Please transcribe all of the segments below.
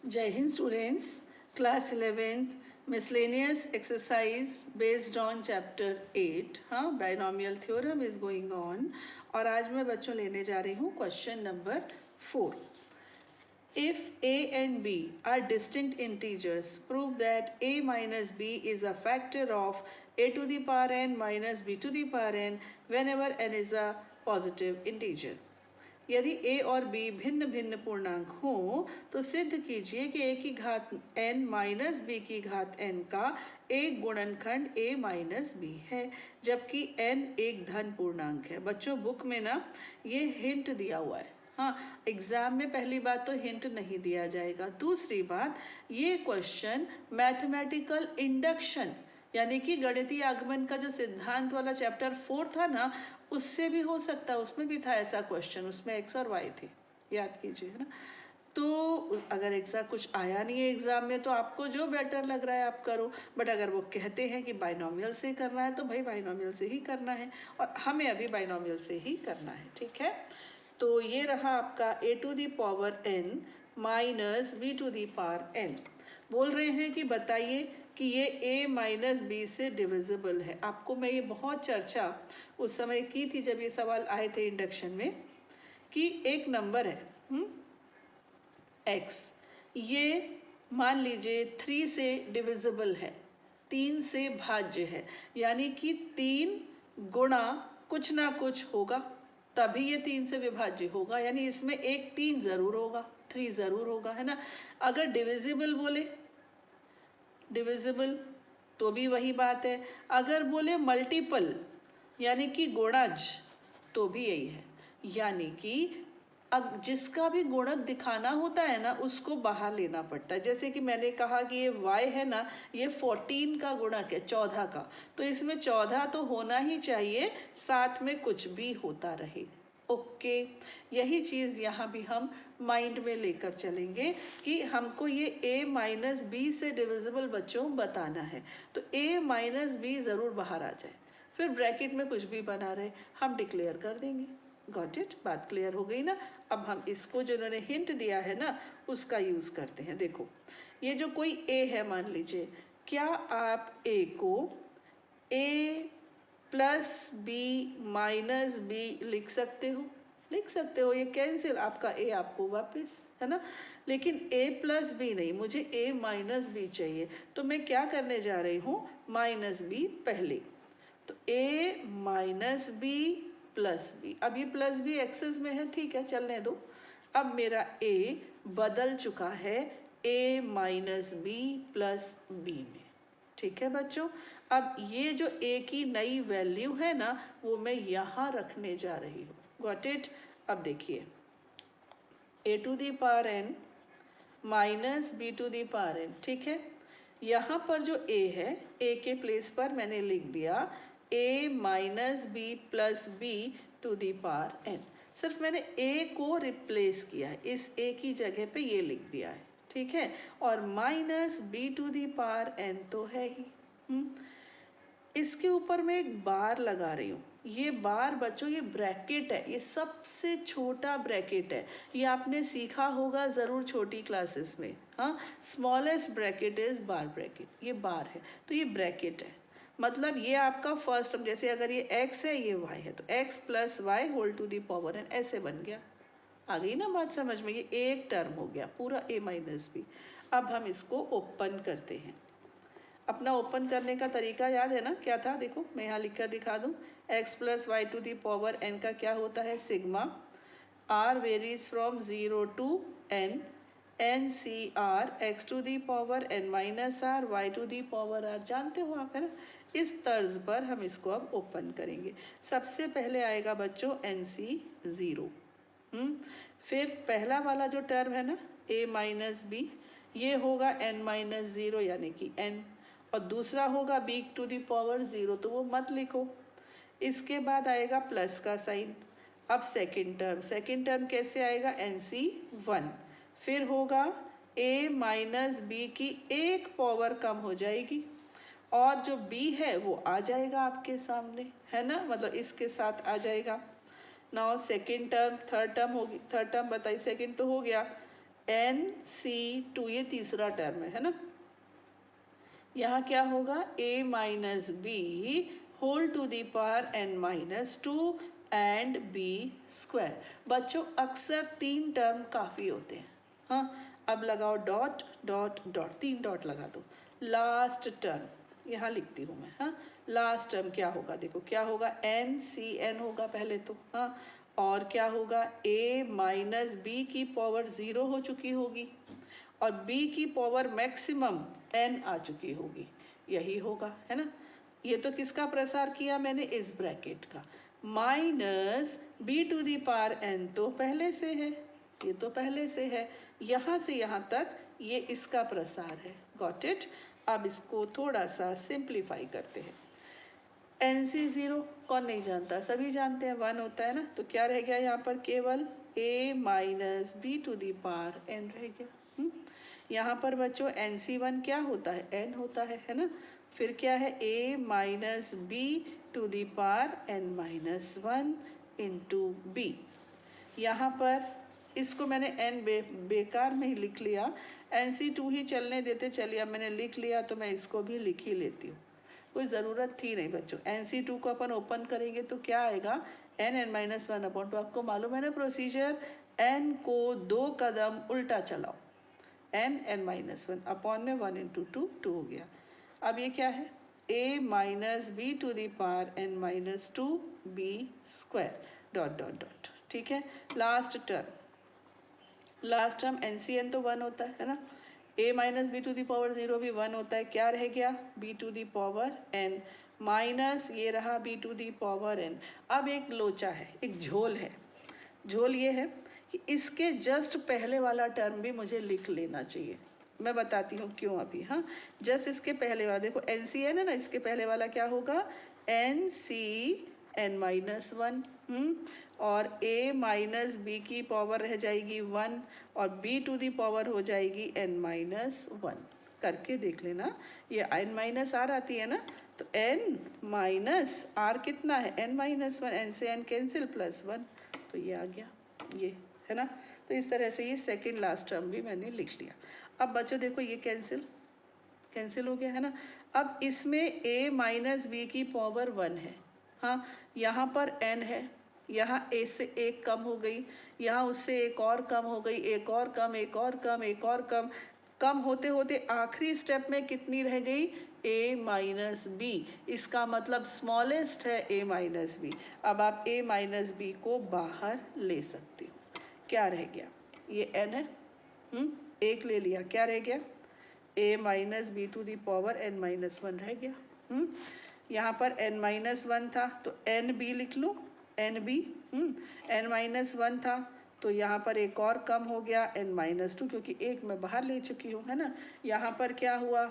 Jai Hind students, class 11th, miscellaneous exercise based on chapter 8, हाँ binomial theorem is going on और आज मैं बच्चों लेने जा रही हूँ question number 4. If a and b are distinct integers, prove that a minus b is a factor of a to the power n minus b to the power n whenever n is a positive integer. यदि a और b भिन्न भिन्न पूर्णांक हों तो सिद्ध कीजिए कि a की घात n माइनस b की घात n का एक गुणनखंड a माइनस b है, जबकि n एक धन पूर्णांक है। बच्चों बुक में ना ये हिंट दिया हुआ है, हाँ एग्जाम में पहली बात तो हिंट नहीं दिया जाएगा। दूसरी बात, ये क्वेश्चन मैथमेटिकल इंडक्शन यानी कि गणितीय आगमन का जो सिद्धांत वाला चैप्टर 4 था ना, उससे भी हो सकता है, उसमें भी था ऐसा क्वेश्चन, उसमें एक्स और वाई थे, याद कीजिए है ना। तो अगर ऐसा कुछ आया नहीं है एग्जाम में तो आपको जो बेटर लग रहा है आप करो, बट अगर वो कहते हैं कि बाइनोमियल से करना है तो भाई बाइनोमियल से ही करना है, और हमें अभी बाइनोमियल से ही करना है, ठीक है। तो ये रहा आपका a to the power n minus b to the power n। बोल रहे हैं कि बताइए कि ये a माइनस बी से डिविजिबल है। आपको मैं ये बहुत चर्चा उस समय की थी जब ये सवाल आए थे इंडक्शन में, कि एक नंबर है x, ये मान लीजिए 3 से डिविजिबल है, 3 से भाज्य है, यानी कि 3 गुणा कुछ ना कुछ होगा तभी ये 3 से विभाज्य होगा, यानी इसमें एक 3 ज़रूर होगा, 3 ज़रूर होगा, है ना। अगर डिविजिबल बोले डिविजिबल तो भी वही बात है, अगर बोले मल्टीपल यानी कि गुणज तो भी यही है, यानी कि अब जिसका भी गुणक दिखाना होता है ना उसको बाहर लेना पड़ता है। जैसे कि मैंने कहा कि ये y है ना, ये 14 का गुणक है, 14 का, तो इसमें 14 तो होना ही चाहिए, साथ में कुछ भी होता रहे। ओके, यही चीज़ यहाँ भी हम माइंड में लेकर चलेंगे कि हमको ये a माइनस बी से डिविजिबल बच्चों बताना है, तो a माइनस बी ज़रूर बाहर आ जाए, फिर ब्रैकेट में कुछ भी बना रहे हम डिक्लेयर कर देंगे। गॉट इट, बात क्लियर हो गई ना। अब हम इसको जो इन्होंने हिंट दिया है ना उसका यूज़ करते हैं। देखो ये जो कोई a है मान लीजिए, क्या आप a को a plus b minus b लिख सकते हो? लिख सकते हो, ये कैंसिल, आपका a आपको वापस, है ना। लेकिन a प्लस बी नहीं, मुझे a माइनस बी चाहिए, तो मैं क्या करने जा रही हूँ, माइनस बी पहले, तो a minus b plus b. अब ये प्लस बी एक्सेस में है, ठीक है चलने दो। अब मेरा a बदल चुका है a minus b plus b में, ठीक है बच्चों। अब ये जो a की नई वैल्यू है ना वो मैं यहाँ रखने जा रही हूँ। Got it. अब देखिए a to the power n minus b to the power n, ठीक है। यहाँ पर जो a है, a के प्लेस पर मैंने लिख दिया a minus b plus b to the power n। सिर्फ मैंने a को रिप्लेस किया है, इस a की जगह पे ये लिख दिया है, ठीक है। और minus b to the power n तो है ही। इसके ऊपर मैं एक बार लगा रही हूँ, ये बार बच्चों ये ब्रैकेट है, ये सबसे छोटा ब्रैकेट है, ये आपने सीखा होगा ज़रूर छोटी क्लासेस में, हाँ। Smallest bracket is bar bracket, ये बार है तो ये ब्रैकेट है, मतलब ये आपका फर्स्ट टर्म, जैसे अगर ये x है ये y है तो x plus y whole to the power n ऐसे बन गया। आ गई ना बात समझ में, ये एक टर्म हो गया पूरा a माइनस बी। अब हम इसको ओपन करते हैं। अपना ओपन करने का तरीका याद है ना, क्या था, देखो मैं यहाँ लिख कर दिखा दूँ, x plus y to the power n का क्या होता है, sigma r varies from 0 to n, n C R x to the power n minus R y to the power r, जानते हो आप, है ना। इस तर्ज पर हम इसको अब ओपन करेंगे। सबसे पहले आएगा बच्चों एन सी 0, फिर पहला वाला जो टर्म है ना a माइनस बी, ये होगा n माइनस 0 यानी कि n, और दूसरा होगा b टू दी पावर 0 तो वो मत लिखो। इसके बाद आएगा प्लस का साइन। अब सेकंड टर्म कैसे आएगा, NC1, फिर होगा a माइनस बी की एक पावर कम हो जाएगी और जो b है वो आ जाएगा आपके सामने, है ना, मतलब इसके साथ आ जाएगा। Now second term, third term होगी, थर्ड टर्म बताइए, सेकंड तो हो गया, NC2 ये तीसरा टर्म है ना। यहाँ क्या होगा a minus b whole to the power n minus two and b square. बच्चों अक्सर 3 टर्म काफ़ी होते हैं। हाँ, अब लगाओ डॉट डॉट डॉट, 3 डॉट लगा दो। लास्ट टर्म यहाँ लिखती हूँ मैं। हाँ, लास्ट टर्म क्या होगा, देखो क्या होगा, NCN होगा पहले तो। हाँ, और क्या होगा, a माइनस बी की पावर 0 हो चुकी होगी और b की पावर मैक्सिमम n आ चुकी होगी, यही होगा, है ना। ये तो किसका प्रसार किया मैंने, इस ब्रैकेट का। Minus b to the power n तो पहले से है, ये तो पहले से है, यहाँ से यहाँ तक ये इसका प्रसार है। Got it. अब इसको थोड़ा सा सिंप्लीफाई करते हैं। NC0 कौन नहीं जानता, सभी जानते हैं, 1 होता है ना। तो क्या रह गया यहाँ पर, केवल a minus b to the power n रह गया। यहाँ पर बच्चों NC1 क्या होता है, n होता है ना। फिर क्या है, a minus b to the power n minus 1 into b. यहाँ पर इसको मैंने n बेकार में ही लिख लिया, NC2 ही चलने देते, चलिए अब मैंने लिख लिया तो मैं इसको भी लिख ही लेती हूँ, कोई ज़रूरत थी नहीं बच्चों। NC2 को अपन ओपन करेंगे तो क्या आएगा, n माइनस 1 अपॉन 2। आपको मालूम है ना प्रोसीजर, n को 2 कदम उल्टा चलाओ, n माइनस 1 अपॉन में 1 इंटू 2 2 हो गया। अब ये क्या है, a minus b to the power n minus 2 b square dot dot dot. ठीक है, लास्ट टर्म NCN तो 1 होता है ना, a minus b to the power 0 भी 1 होता है। क्या रह गया, b to the power n minus ये रहा b to the power n। अब एक लोचा है, एक झोल है। झोल ये है कि इसके जस्ट पहले वाला टर्म भी मुझे लिख लेना चाहिए। मैं बताती हूँ क्यों अभी। हाँ, जस्ट इसके पहले वाला देखो, NCN है ना, इसके पहले वाला क्या होगा, NCN माइनस 1। और a माइनस बी की पावर रह जाएगी 1 और b टू दी पावर हो जाएगी n माइनस 1। करके देख लेना, ये n माइनस आर आती है ना, तो n माइनस आर कितना है, n माइनस 1, n से n कैंसिल प्लस 1, तो ये आ गया, ये है ना। तो इस तरह से ये सेकंड लास्ट टर्म भी मैंने लिख लिया। अब बच्चों देखो ये कैंसिल हो गया है ना। अब इसमें a माइनस बी की पावर 1 है। हाँ, यहाँ पर n है, यहाँ a से एक कम हो गई, यहाँ उससे एक और कम हो गई, एक और कम, एक और कम, एक और कम, कम होते होते आखिरी स्टेप में कितनी रह गई, a माइनस बी। इसका मतलब स्मॉलेस्ट है a माइनस बी। अब आप a माइनस बी को बाहर ले सकते हो। क्या रह गया, ये n है, एक ले लिया, क्या रह गया, a minus b to the power n minus 1 रह गया। यहाँ पर n माइनस 1 था तो n b लिख लो, n b। n माइनस 1 था तो यहाँ पर एक और कम हो गया n माइनस 2, क्योंकि एक मैं बाहर ले चुकी हूँ, है ना। यहाँ पर क्या हुआ,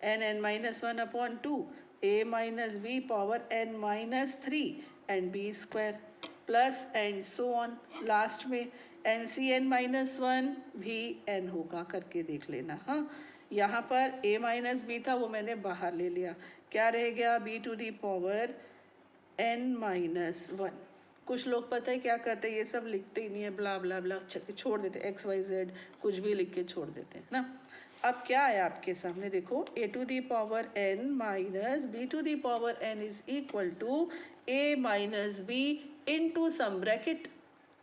n minus 1 upon 2 a minus b power n minus 3 and b square plus and so on. Last में NCN माइनस 1 भी n होगा, करके देख लेना। हाँ, यहाँ पर a माइनस बी था, वो मैंने बाहर ले लिया, क्या रह गया, b to the power n minus 1। कुछ लोग पता है क्या करते हैं, ये सब लिखते ही नहीं है, ब्ला ब्ला ब्ला छोड़ देते, XYZ कुछ भी लिख के छोड़ देते हैं ना। अब क्या है आपके सामने, देखो a to the power n minus b to the power n is equal to a minus b into some bracket.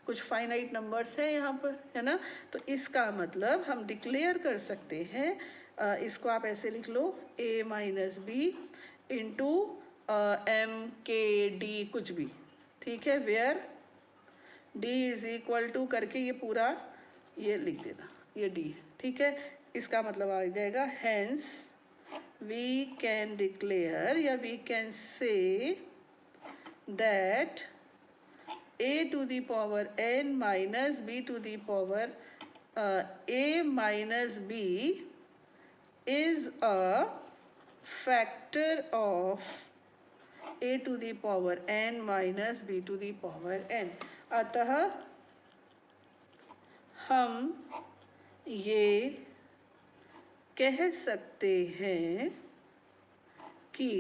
कुछ फाइनाइट नंबर्स है यहाँ पर, है ना। तो इसका मतलब हम डिक्लेयर कर सकते हैं, इसको आप ऐसे लिख लो, a minus b into MKD कुछ भी, ठीक है, where d is equal to करके ये पूरा ये लिख देना, ये d है, ठीक है। इसका मतलब आ जाएगा, हेंस वी कैन डिक्लेयर या we can say that a to the power n minus b to the power a minus b is a factor of a to the power n minus b to the power n। अतः हम ये कह सकते हैं कि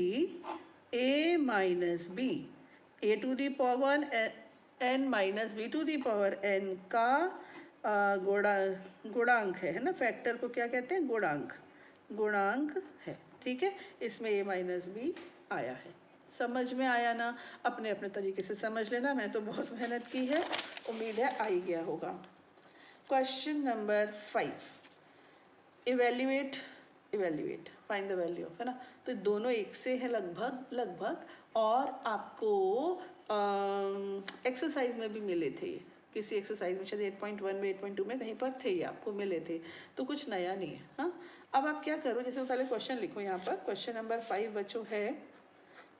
a minus b, a to the power n minus b to the power n का गुणांक है ना, फैक्टर को क्या कहते हैं, गुणांक है। ठीक है, इसमें a माइनस बी आया है। समझ में आया ना, अपने अपने तरीके से समझ लेना, मैंने तो बहुत मेहनत की है, उम्मीद है आ ही गया होगा। Question number 5, evaluate find the value of, है ना, तो दोनों एक से है लगभग, और आपको एक्सरसाइज में भी मिले थे, किसी एक्सरसाइज में शायद 8.1 में 8.2 में कहीं पर थे, ये आपको मिले थे, तो कुछ नया नहीं है। हाँ, अब आप क्या करो, जैसे पहले क्वेश्चन लिखो यहाँ पर, क्वेश्चन नंबर 5 बच्चों है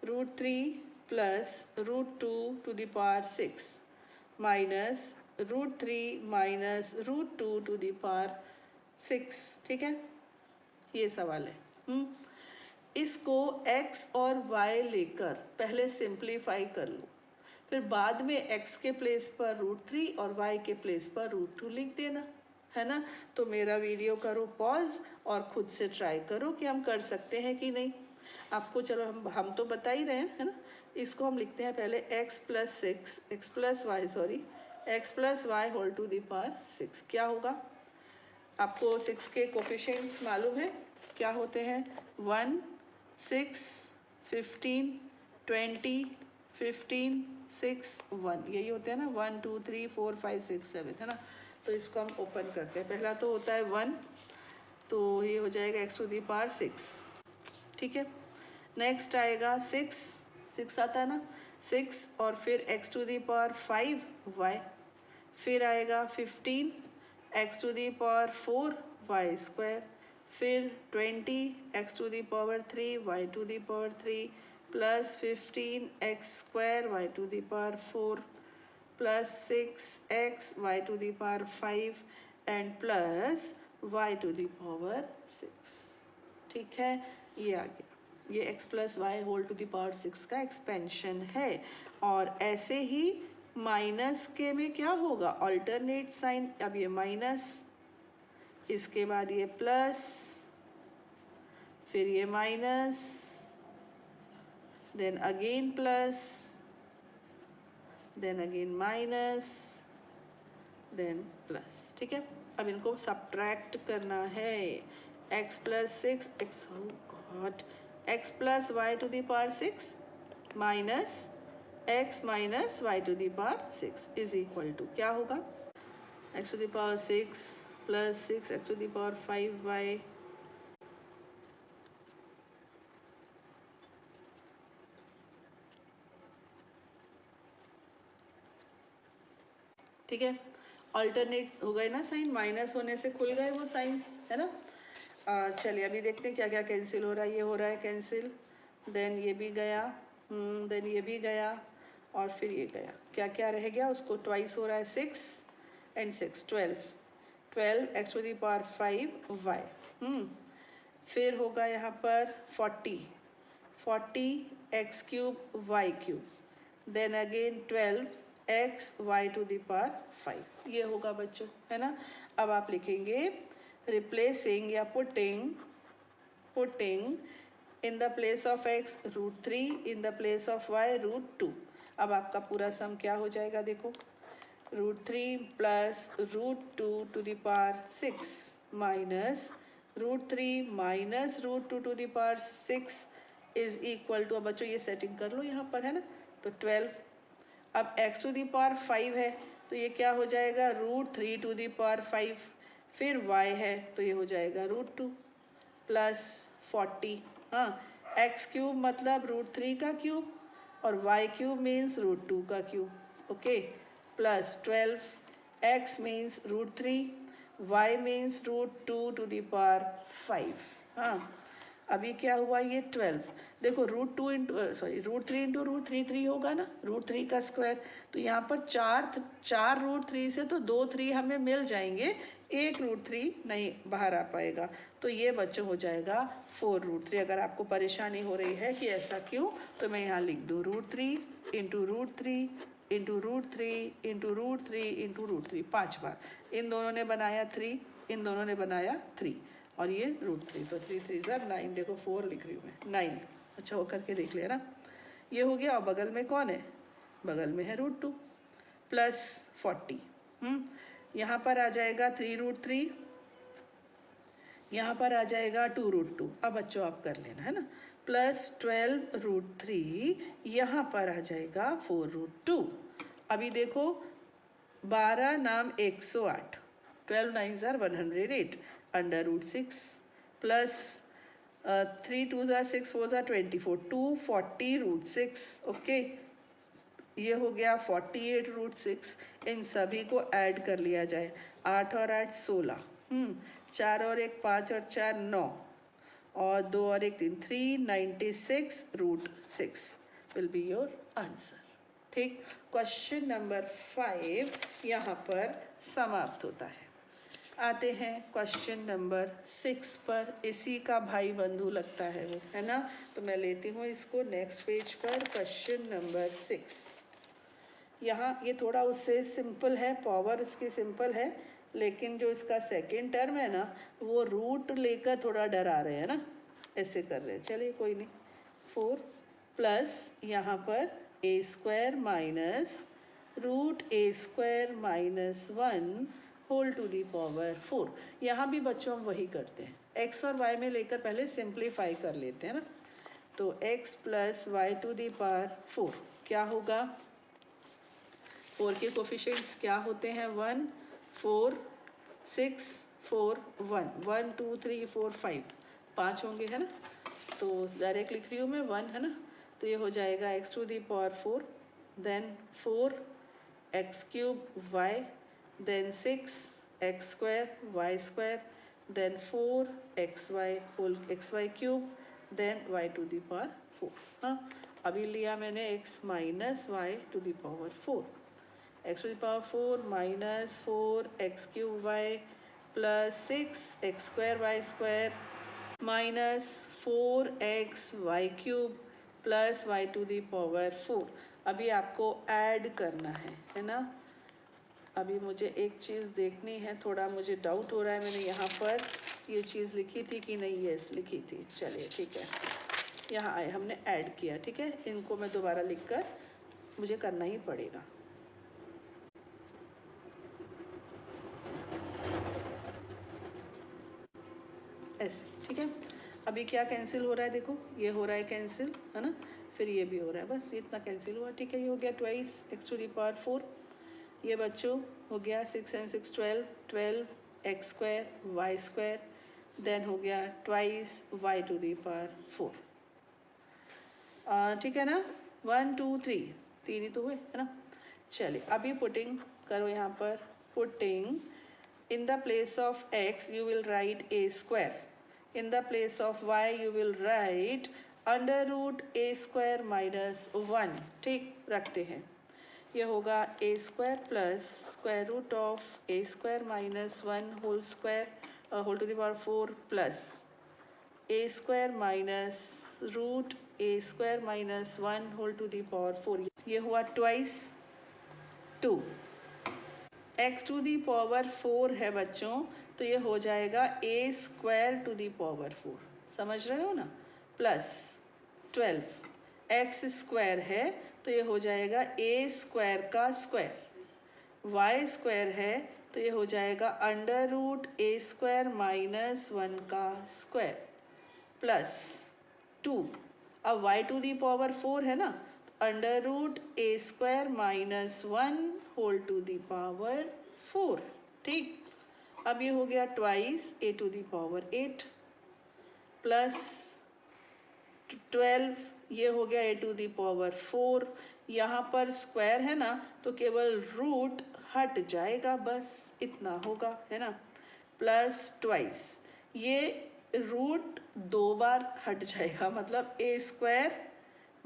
√3 plus √2 to the power 6 minus √3 minus √2 to the power 6। ठीक है, ये सवाल है। इसको x और y लेकर पहले सिंप्लीफाई कर लो, फिर बाद में x के प्लेस पर √3 और y के प्लेस पर √2 लिख देना, है ना। तो मेरा वीडियो करो पॉज और खुद से ट्राई करो कि हम कर सकते हैं कि नहीं। आपको चलो हम तो बता ही रहे हैं, है ना। इसको हम लिखते हैं पहले x plus y whole to the power 6। क्या होगा, आपको 6 के कोफिशिएंट्स मालूम है, क्या होते हैं, 1, 6, 15, 20, 15, 6, 1, यही होते हैं ना, 1, 2, 3, 4, 5, 6, 7, है ना। तो इसको हम ओपन करते हैं, पहला तो होता है 1, तो ये हो जाएगा x टू दी पावर 6। ठीक है, नेक्स्ट आएगा 6 आता है ना, 6 और फिर x to the power 5 y, फिर आएगा 15 x to the power 4 y square, फिर 20 x to the power 3 y to the power 3 plus 15 x square y to the power 4 plus 6x y to the power 5 and plus y to the power 6। ठीक है, ये आ गया, ये x plus y whole to the power 6 का expansion है। और ऐसे ही माइनस के में क्या होगा, अल्टरनेट साइन, अब ये माइनस, इसके बाद ये प्लस, फिर ये minus, then again plus, then again minus, then plus. ठीक है, अब इनको सब्ट्रैक्ट करना है, x plus 6 x, god, x plus y to the power 6 minus x minus y to the power 6 is equal to क्या होगा, x to the power 6 plus 6 x to the power 5y ठीक है, alternate हो गए ना sign, minus होने से खुल गए वो साइंस, है ना। चलिए अभी देखते हैं क्या क्या कैंसिल हो रहा है, ये हो रहा है कैंसिल, देन ये भी गया, देन ये भी गया, और फिर ये गया, क्या क्या रह गया, उसको ट्वाइस हो रहा है, 6 and 6 12 x to the power 5y, फिर होगा यहाँ पर 40 x cube y cube, then again 12 x y to the power 5, ये होगा बच्चों, है ना। अब आप लिखेंगे रिप्लेसिंग या putting in the place of x √3, in the place of y √2। अब आपका पूरा सम क्या हो जाएगा, देखो, √3 plus √2 to the power 6 minus √3 minus √2 to the power 6 is equal to, अब बच्चों ये सेटिंग कर लो यहाँ पर, है ना, तो 12। अब x टू दी पावर 5 है, तो ये क्या हो जाएगा, √3 टू दी पावर 5, फिर y है तो ये हो जाएगा √2 प्लस 40, हाँ, x क्यूब मतलब √3 का क्यूब और y क्यूब मीन्स √2 का cube, okay, plus 12, x means √3, y means √2 to the power 5, हाँ। अभी क्या हुआ, ये 12, देखो √2 इंटू √3 इंटू √3 होगा ना, √3 का स्क्वायर, तो यहाँ पर चार √3 से तो 2 3 हमें मिल जाएंगे, एक √3 नहीं बाहर आ पाएगा, तो ये बच्चों हो जाएगा 4√3। अगर आपको परेशानी हो रही है कि ऐसा क्यों, तो मैं यहाँ लिख दूँ √3 इंटू √3 इंटू √3 इंटू √3 इंटू √3, 5 बार, इन दोनों ने बनाया 3, इन दोनों ने बनाया 3, और ये √3, तो 3 3 ज़ा 9, देखो 4 लिख रही हूँ मैं, 9, अच्छा वो करके देख लिया ना, ये हो गया। और बगल में कौन है, बगल में है √2 प्लस 40, यहाँ पर आ जाएगा 3√3, यहाँ पर आ जाएगा 2√2। अब बच्चों आप कर लेना है ना, प्लस 12√3, यहाँ पर आ जाएगा 4√2। अभी देखो 12 नाम 108, 12 9s are 108, √6 plus 3 2s are 6 4s are 24, 240√6। Okay, ये हो गया 48√6। इन सभी को ऐड कर लिया जाए, 8 और 8 16, 4 और 1 5 और 4 9, और 2 और 1 3, 396√6 विल बी योर आंसर। ठीक, क्वेश्चन नंबर 5 यहाँ पर समाप्त होता है। आते हैं क्वेश्चन नंबर 6 पर। इसी का भाई बंधु लगता है वो, है ना, तो मैं लेती हूँ इसको नेक्स्ट पेज पर। क्वेश्चन नंबर 6 यहाँ ये थोड़ा उससे सिंपल है, पावर उसकी सिंपल है, लेकिन जो इसका सेकेंड टर्म है ना, वो रूट लेकर थोड़ा डरा रहे हैं ना, ऐसे कर रहे हैं। चलिए कोई नहीं, 4 प्लस यहाँ पर a² minus √a² minus 1 whole to the power 4। यहाँ भी बच्चों हम वही करते हैं, x और y में लेकर पहले सिंप्लीफाई कर लेते हैं ना। तो x plus y to the power 4 क्या होगा, 4 के कोफिशिएंट्स क्या होते हैं, 1 4 6 4 1, 1 2 3 4 5, 5 होंगे है ना। तो डायरेक्ट लिख रही हूँ मैं 1, है ना। तो ये हो जाएगा x to the power 4, then 4x³ y, then 6x² y², then 4xy³ then y to the power 4। हाँ, अभी लिया मैंने x minus y to the power 4, x to the power 4 minus 4x³ y plus 6x² y² minus 4xy³ plus y to the power 4। अभी आपको add करना है ना। अभी मुझे एक चीज़ देखनी है, थोड़ा मुझे डाउट हो रहा है, मैंने यहाँ पर ये चीज़ लिखी थी कि नहीं, यस लिखी थी। चलिए ठीक है, यहाँ आए हमने ऐड किया, ठीक है। इनको मैं दोबारा लिखकर मुझे करना ही पड़ेगा। ऐसे, ठीक है। अभी क्या कैंसिल हो रहा है, देखो ये हो रहा है कैंसिल, है ना, फिर ये भी हो रहा है, बस ये इतना कैंसिल हुआ, ठीक है। ये हो गया twice x to the power 4, ये बच्चों हो गया 6 and 6 12, 12x² y², देन हो गया twice y to the power 4, ठीक है ना। 1 2 3, 3 ही तो हुए, है ना। चलिए अभी पुटिंग करो यहाँ पर। Putting in the place of x you will write a², in the place of y you will write √a² minus 1, ठीक रखते हैं। ये होगा a² plus square root of a² minus 1 whole to the power 4 plus a² minus √a² minus 1 whole to the power 4। ये हुआ twice 2, x to the power 4 है बच्चों, तो ये हो जाएगा a² टू दी पावर 4, समझ रहे हो ना, प्लस 12 x² है, तो ये हो जाएगा a² का स्क्वायर, y² है, तो ये हो जाएगा √a² माइनस 1 का स्क्वायर प्लस 2। अब y टू दी पावर 4 है ना, √a² minus 1 whole to the power 4, ठीक। अब ये हो गया twice a to the power 8 plus 12, ये हो गया a टू दी पावर 4। यहाँ पर स्क्वायर है ना, तो केवल रूट हट जाएगा, बस इतना होगा, है ना, प्लस ट्वाइस, ये रूट 2 बार हट जाएगा, मतलब a²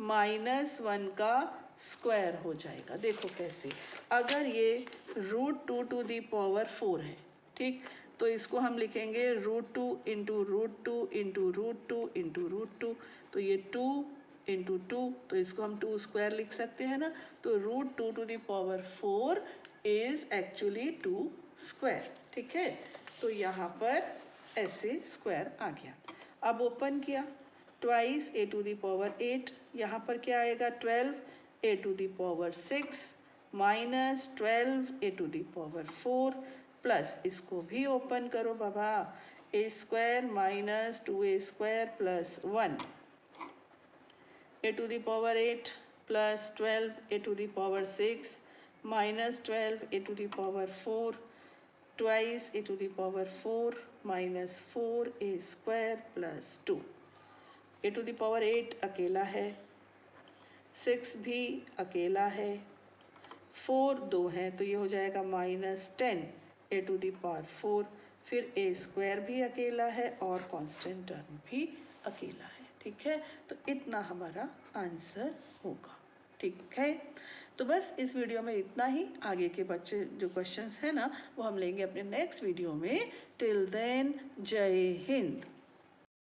माइनस 1 का स्क्वायर हो जाएगा। देखो कैसे, अगर ये √2 टू दी पावर 4 है, ठीक, तो इसको हम लिखेंगे √2 इंटू √2 इंटू √2 इंटू √2, तो ये 2 इंटू 2, तो इसको हम 2² लिख सकते हैं ना। तो √2 to the power 4 is actually 2², ठीक है। तो यहाँ पर ऐसे स्क्वायर आ गया। अब ओपन किया, twice a to the power 8, यहाँ पर क्या आएगा 12 a to the power 6 minus 12 a⁴ plus इसको भी ओपन करो बाबा, a² minus 2a² plus 1 a⁴ plus 12 a⁴ minus 12 a⁴ twice a⁴ minus 4a² plus 2 a⁴ अकेला है, 6 भी अकेला है, 4 दो हैं तो ये हो जाएगा माइनस 10 a⁴, फिर a² भी अकेला है और कांस्टेंट टर्म भी अकेला है। ठीक है, तो इतना हमारा आंसर होगा। ठीक है, तो बस इस वीडियो में इतना ही। आगे के बच्चे जो क्वेश्चंस हैं ना वो हम लेंगे अपने नेक्स्ट वीडियो में। टिल देन जय हिंद।